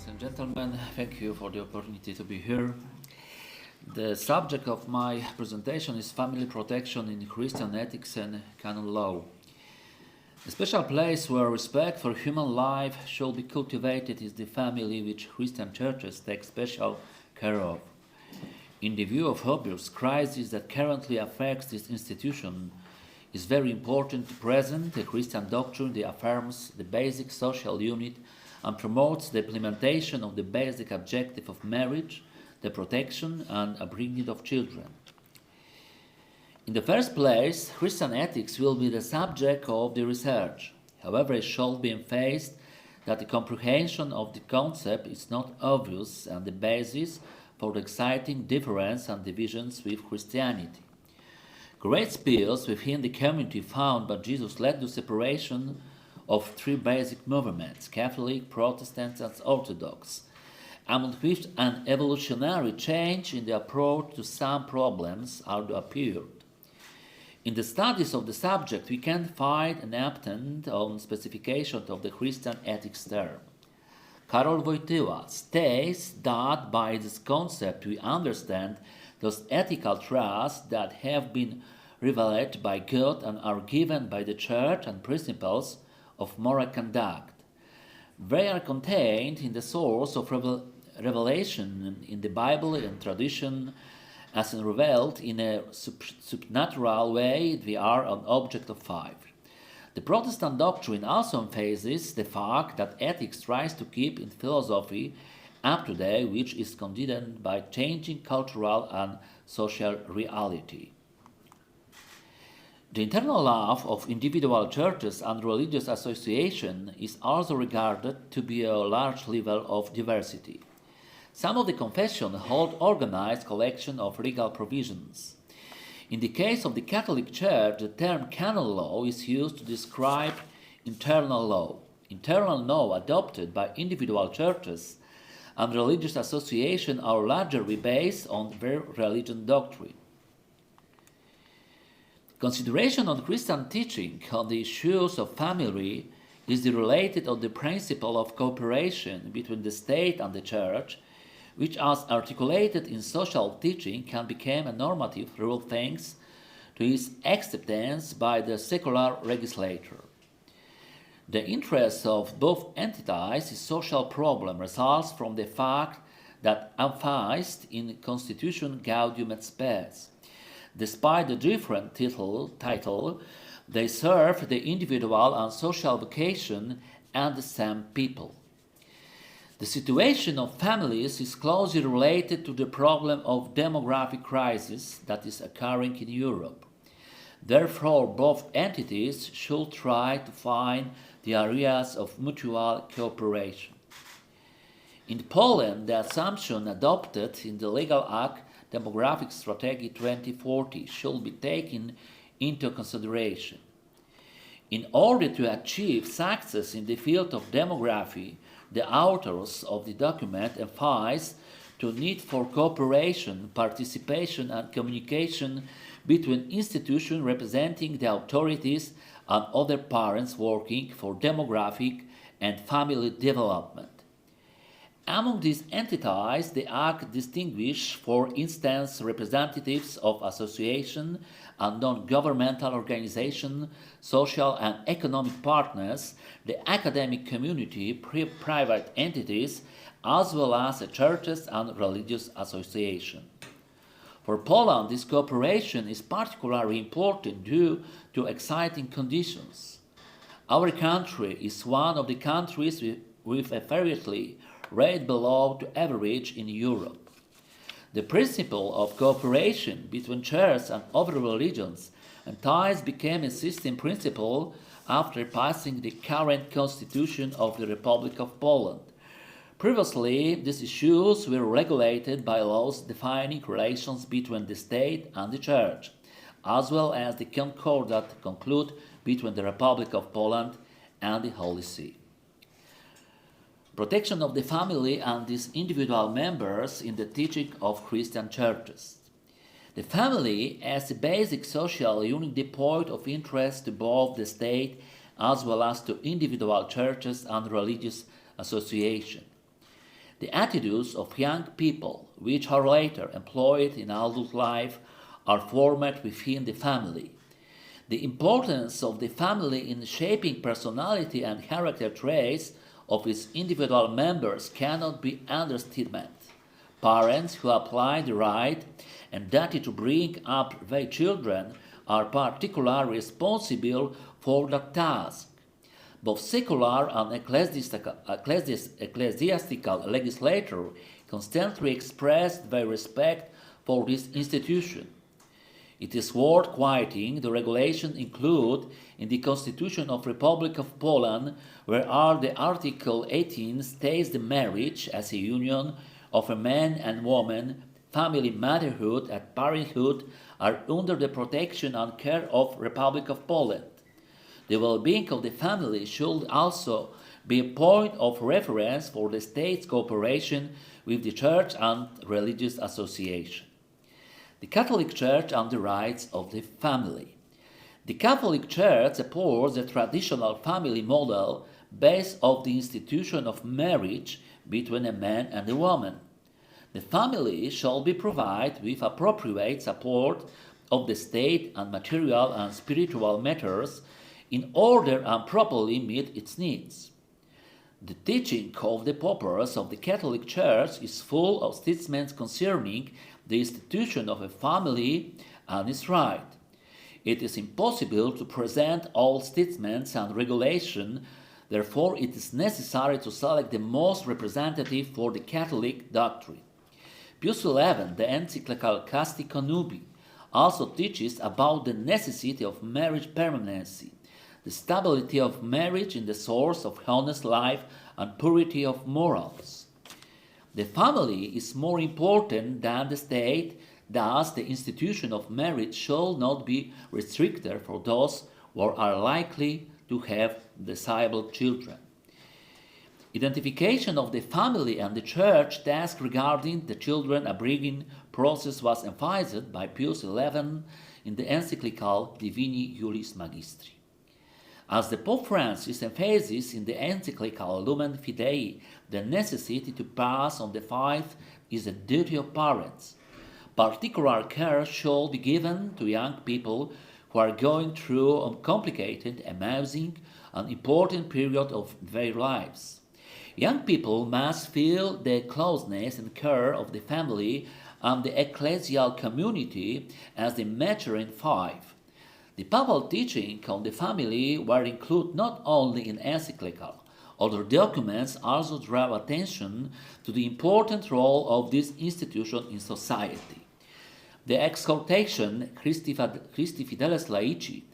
Ladies and gentlemen, thank you for the opportunity to be here. The subject of my presentation is family protection in Christian ethics and canon law. A special place where respect for human life should be cultivated is the family, which Christian churches take special care of. In the view of obvious crisis that currently affects this institution, it is very important to present a Christian doctrine that affirms the basic social unit and promotes the implementation of the basic objective of marriage, the protection and upbringing of children. In the first place, Christian ethics will be the subject of the research. However, it should be emphasized that the comprehension of the concept is not obvious and the basis for the exciting difference and divisions with Christianity. Great spills within the community found by Jesus led to separation of three basic movements: Catholic, Protestant, and Orthodox, among which an evolutionary change in the approach to some problems also appeared. In the studies of the subject, we can find an attempt on specification of the Christian ethics term. Karol Wojtyła states that by this concept we understand those ethical truths that have been revealed by God and are given by the Church and principles of moral conduct. They are contained in the source of revelation in the Bible and tradition, as revealed in a supernatural way. They are an object of faith. The Protestant doctrine also emphasizes the fact that ethics tries to keep in philosophy up to date, which is conditioned by changing cultural and social reality. The internal life of individual churches and religious associations is also regarded to be a large level of diversity. Some of the confessions hold organized collection of legal provisions. In the case of the Catholic Church, the term canon law is used to describe internal law. Internal law adopted by individual churches and religious associations are largely based on their religion doctrine. Consideration on Christian teaching on the issues of family is related to the principle of cooperation between the state and the church, which, as articulated in social teaching, can become a normative rule thanks to its acceptance by the secular legislature. The interest of both entities in social problem results from the fact that emphasized in the Constitution Gaudium et Spes. Despite the different title, they serve the individual and social vocation and the same people. The situation of families is closely related to the problem of demographic crisis that is occurring in Europe. Therefore, both entities should try to find the areas of mutual cooperation. In Poland, the assumption adopted in the legal act Demographic Strategy 2040 should be taken into consideration. In order to achieve success in the field of demography, the authors of the document emphasize the need for cooperation, participation, and communication between institutions representing the authorities and other parents working for demographic and family development. Among these entities, the Act distinguishes, for instance, representatives of associations and non-governmental organizations, social and economic partners, the academic community, private entities, as well as churches and religious associations. For Poland, this cooperation is particularly important due to exciting conditions. Our country is one of the countries with a fertility rate below the average in Europe. The principle of cooperation between churches and other religions and ties became a system principle after passing the current constitution of the Republic of Poland. Previously, these issues were regulated by laws defining relations between the state and the church, as well as the concordat concluded between the Republic of Poland and the Holy See. Protection of the family and its individual members in the teaching of Christian churches. The family as a basic social unit the point of interest to both the state as well as to individual churches and religious associations. The attitudes of young people, which are later employed in adult life, are formed within the family. The importance of the family in shaping personality and character traits of its individual members cannot be understated. Parents who apply the right and duty to bring up their children are particularly responsible for that task. Both secular and ecclesiastical legislators constantly expressed their respect for this institution. It is worth quoting the regulations included in the Constitution of Republic of Poland, where the Article 18 states the marriage as a union of a man and woman, family, motherhood, and parenthood are under the protection and care of Republic of Poland. The well-being of the family should also be a point of reference for the state's cooperation with the Church and religious association. The Catholic Church and the rights of the family. The Catholic Church supports the traditional family model based on the institution of marriage between a man and a woman. The family shall be provided with appropriate support of the state and material and spiritual matters in order and properly meet its needs. The teaching of the purpose of the Catholic Church is full of statements concerning the institution of a family and its right. It is impossible to present all statements and regulations, therefore it is necessary to select the most representative for the Catholic doctrine. Pius XI, the encyclical Casti Connubii, also teaches about the necessity of marriage permanency, the stability of marriage in the source of honest life and purity of morals. The family is more important than the state, thus the institution of marriage shall not be restricted for those who are likely to have desirable children. Identification of the family and the church task regarding the children upbringing process was emphasized by Pius XI in the encyclical Divini Juris Magistri. As the Pope Francis emphasizes in the encyclical Lumen Fidei, the necessity to pass on the faith is a duty of parents. Particular care shall be given to young people who are going through a complicated, amusing, and important period of their lives. Young people must feel the closeness and care of the family and the ecclesial community as they mature in faith. The papal teaching on the family were included not only in encyclical. Other documents also draw attention to the important role of this institution in society. The exhortation Christi Fideles Laici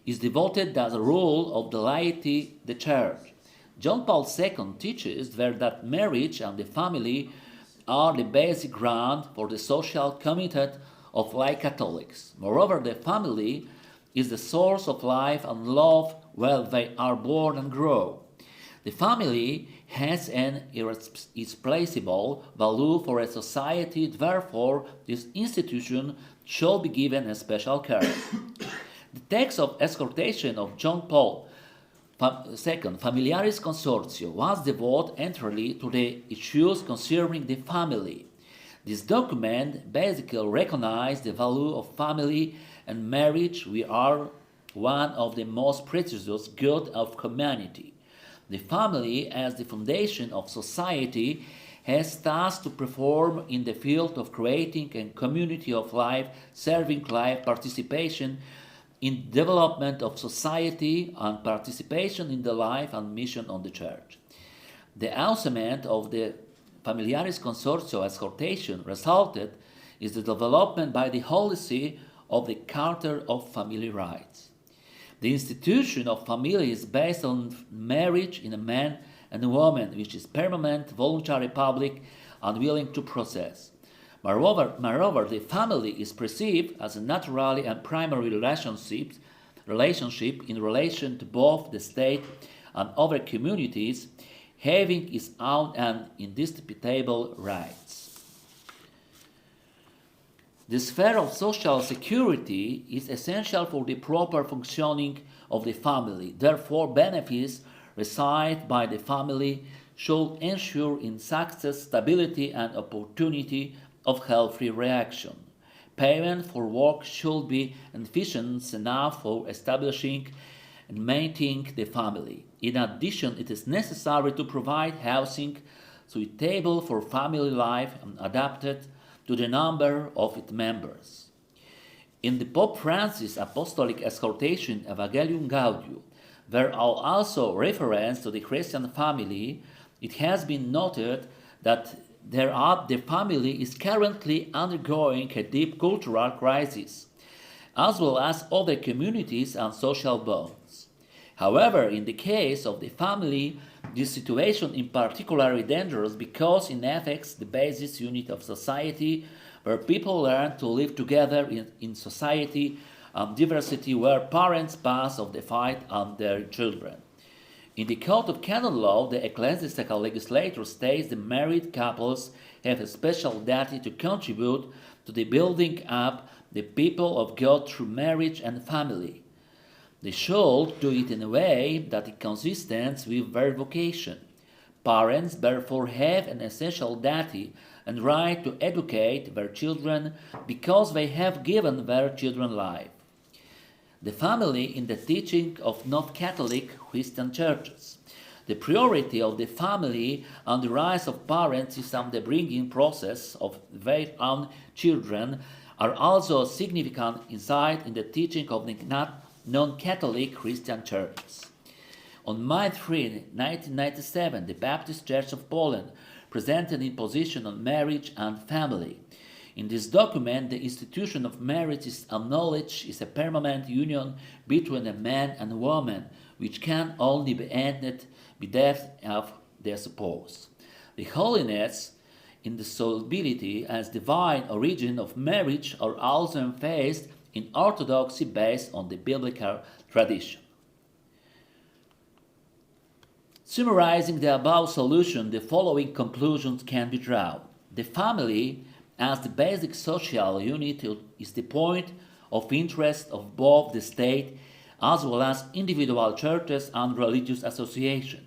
is devoted as a rule of the laity, the Church. John Paul II teaches that marriage and the family are the basic ground for the social commitment of lay Catholics. Moreover, the family is the source of life and love where they are born and grow. The family has an irreplaceable value for a society, therefore this institution shall be given a special care. The text of exhortation of John Paul II, Familiaris Consortio, was devoted entirely to the issues concerning the family. This document basically recognized the value of family and marriage, which are one of the most precious goods of humanity. The family, as the foundation of society, has tasks to perform in the field of creating a community of life, serving life, participation in development of society, and participation in the life and mission of the Church. The announcement of the Familiaris Consortio exhortation resulted in the development by the Holy See of the Charter of Family Rights. The institution of family is based on marriage in a man and a woman, which is permanent, voluntary, public, and willing to process. Moreover, the family is perceived as a natural and primary relationship in relation to both the state and other communities, having its own and indisputable rights. The sphere of social security is essential for the proper functioning of the family. Therefore, benefits received by the family should ensure in success, stability and opportunity of healthy reaction. Payment for work should be efficient enough for establishing and maintaining the family. In addition, it is necessary to provide housing suitable for family life and adapted to the number of its members. In the Pope Francis Apostolic Exhortation Evangelium Gaudium, there are also references to the Christian family. It has been noted that the family is currently undergoing a deep cultural crisis, as well as other communities and social bonds. However, in the case of the family, this situation is particularly dangerous because it affects the basis unit of society, where people learn to live together in society and diversity, where parents pass of the fight on their children. In the Code of Canon Law, the ecclesiastical legislator states that married couples have a special duty to contribute to the building up the people of God through marriage and family. They should do it in a way that is consistent with their vocation. Parents therefore have an essential duty and right to educate their children because they have given their children life. The family in the teaching of non-Catholic Christian churches. The priority of the family and the rise of parents is on the bringing process of their own children are also a significant insight in the teaching of the non-Catholic Christian churches. On May 3, 1997, the Baptist Church of Poland presented its position on marriage and family. In this document, the institution of marriage is acknowledged as a permanent union between a man and a woman, which can only be ended by death of their spouse. The holiness, indissolubility, and divine origin of marriage are also emphasized in orthodoxy based on the biblical tradition. Summarizing the above solution, the following conclusions can be drawn. The family, as the basic social unit, is the point of interest of both the state as well as individual churches and religious associations.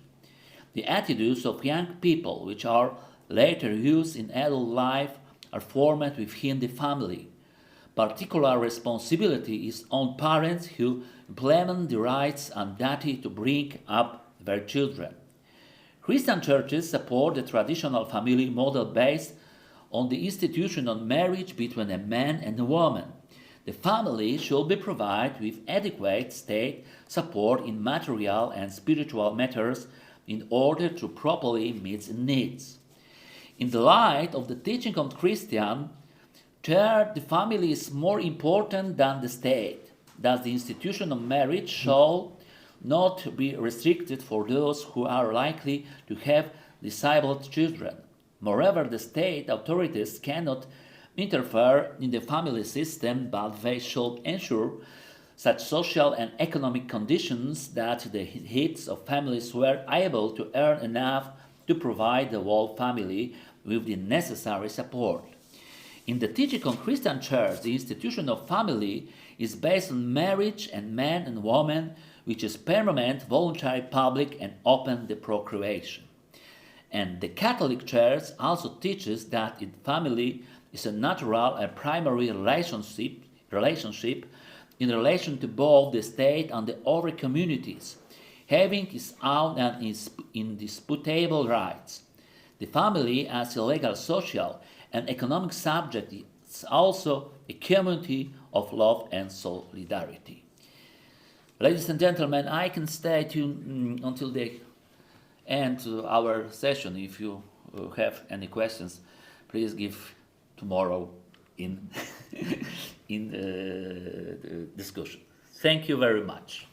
The attitudes of young people, which are later used in adult life, are formed within the family. Particular responsibility is on parents who implement the rights and duty to bring up their children. Christian churches support the traditional family model based on the institution of marriage between a man and a woman. The family should be provided with adequate state support in material and spiritual matters in order to properly meet its needs. In the light of the teaching of Christian Church, the family is more important than the state. Thus, the institution of marriage shall not be restricted for those who are likely to have disabled children. Moreover, the state authorities cannot interfere in the family system, but they should ensure such social and economic conditions that the heads of families were able to earn enough to provide the whole family with the necessary support. In the teaching of Christian Church, the institution of family is based on marriage and man and woman, which is permanent, voluntary, public, and open to procreation. And the Catholic Church also teaches that the family is a natural and primary relationship in relation to both the state and the other communities, having its own and its indisputable rights. The family, as a legal, social, and economic subject, is also a community of love and solidarity. Ladies and gentlemen, I can stay tuned until the end of our session. If you have any questions, please give tomorrow in the discussion. Thank you very much.